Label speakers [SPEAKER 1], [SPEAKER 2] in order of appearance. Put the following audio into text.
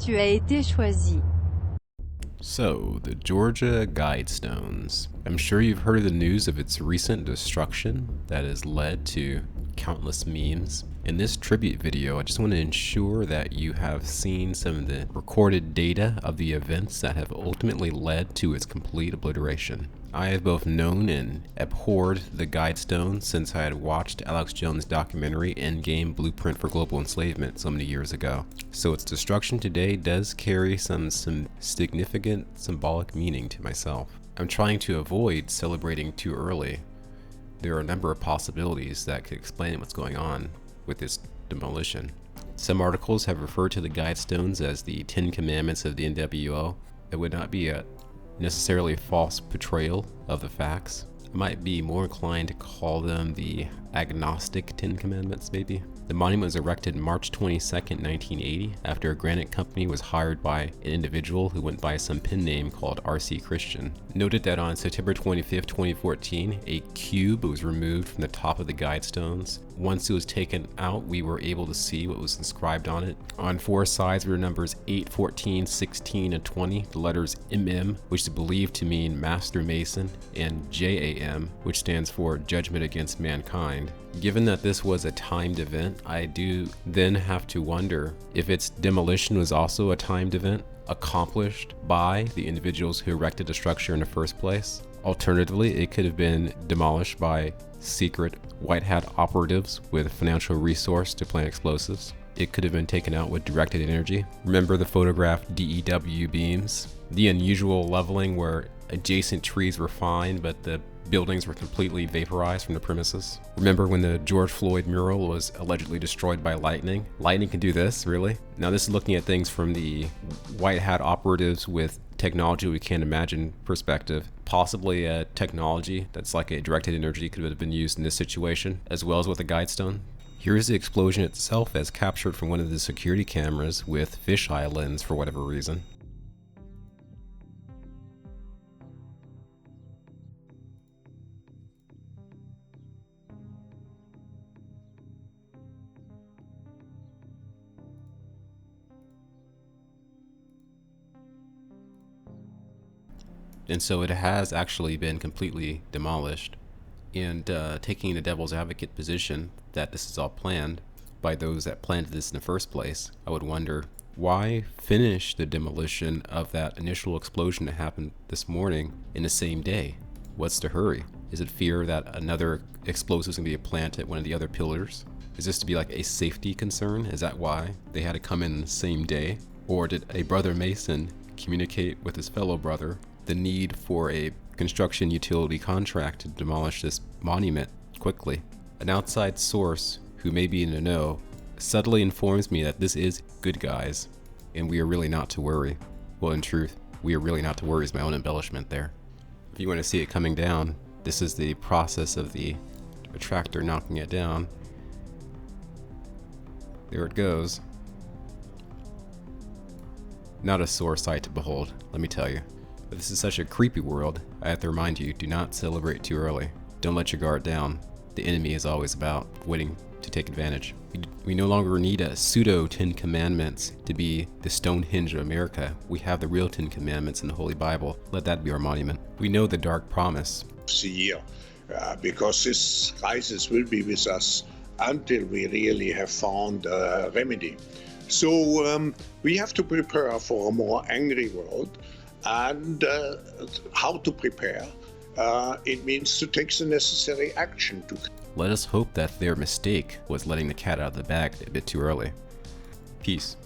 [SPEAKER 1] Tu as été choisi.
[SPEAKER 2] So, the Georgia Guidestones. I'm sure you've heard of the news of its recent destruction that has led to countless memes. In this tribute video, I just want to ensure that you have seen some of the recorded data of the events that have ultimately led to its complete obliteration. I have both known and abhorred the Guidestones since I had watched Alex Jones' documentary Endgame: Blueprint for Global Enslavement so many years ago. So its destruction today does carry some significant symbolic meaning to myself. I'm trying to avoid celebrating too early. There are a number of possibilities that could explain what's going on with this demolition. Some articles have referred to the Guidestones as the 10 Commandments of the NWO. It would not be a necessarily false portrayal of the facts. I might be more inclined to call them the agnostic 10 Commandments, maybe. The monument was erected March 22nd, 1980, after a granite company was hired by an individual who went by some pen name called R.C. Christian. Noted that on September 25th, 2014, a cube was removed from the top of the Guidestones. Once it was taken out, we were able to see what was inscribed on it. On four sides were numbers 8, 14, 16, and 20, the letters MM, which is believed to mean Master Mason, and JAM, which stands for Judgment Against Mankind. Given that this was a timed event, I do then have to wonder if its demolition was also a timed event, accomplished by the individuals who erected the structure in the first place. Alternatively, it could have been demolished by secret white hat operatives with financial resource to plant explosives. It could have been taken out with directed energy. Remember the photographed DEW beams? The unusual leveling where adjacent trees were fine, but the buildings were completely vaporized from the premises. Remember when the George Floyd mural was allegedly destroyed by lightning? Lightning can do this, really? Now this is looking at things from the white hat operatives with technology we can't imagine perspective. Possibly a technology that's like a directed energy could have been used in this situation, as well as with a Guidestone. Here's the explosion itself as captured from one of the security cameras with fisheye lens for whatever reason. And so it has actually been completely demolished. And taking the devil's advocate position that this is all planned by those that planned this in the first place, I would wonder, why finish the demolition of that initial explosion that happened this morning in the same day? What's the hurry? Is it fear that another explosive is going to be planted at one of the other pillars? Is this to be like a safety concern? Is that why they had to come in the same day? Or did a brother Mason communicate with his fellow brother the need for a construction utility contract to demolish this monument quickly? An outside source who may be in the know subtly informs me that this is good guys and we are really not to worry. Well, in truth, we are really not to worry is my own embellishment there. If you want to see it coming down, this is the process of the tractor knocking it down. There it goes. Not a sore sight to behold, let me tell you. But this is such a creepy world, I have to remind you, do not celebrate too early. Don't let your guard down. The enemy is always about waiting to take advantage. We no longer need a pseudo 10 Commandments to be the Stonehenge of America. We have the real 10 Commandments in the Holy Bible. Let that be our monument. We know the dark promise.
[SPEAKER 3] The year, because this crisis will be with us until we really have found a remedy. So we have to prepare for a more angry world. And how to prepare, it means to take the necessary action to.
[SPEAKER 2] Let us hope that their mistake was letting the cat out of the bag a bit too early. Peace.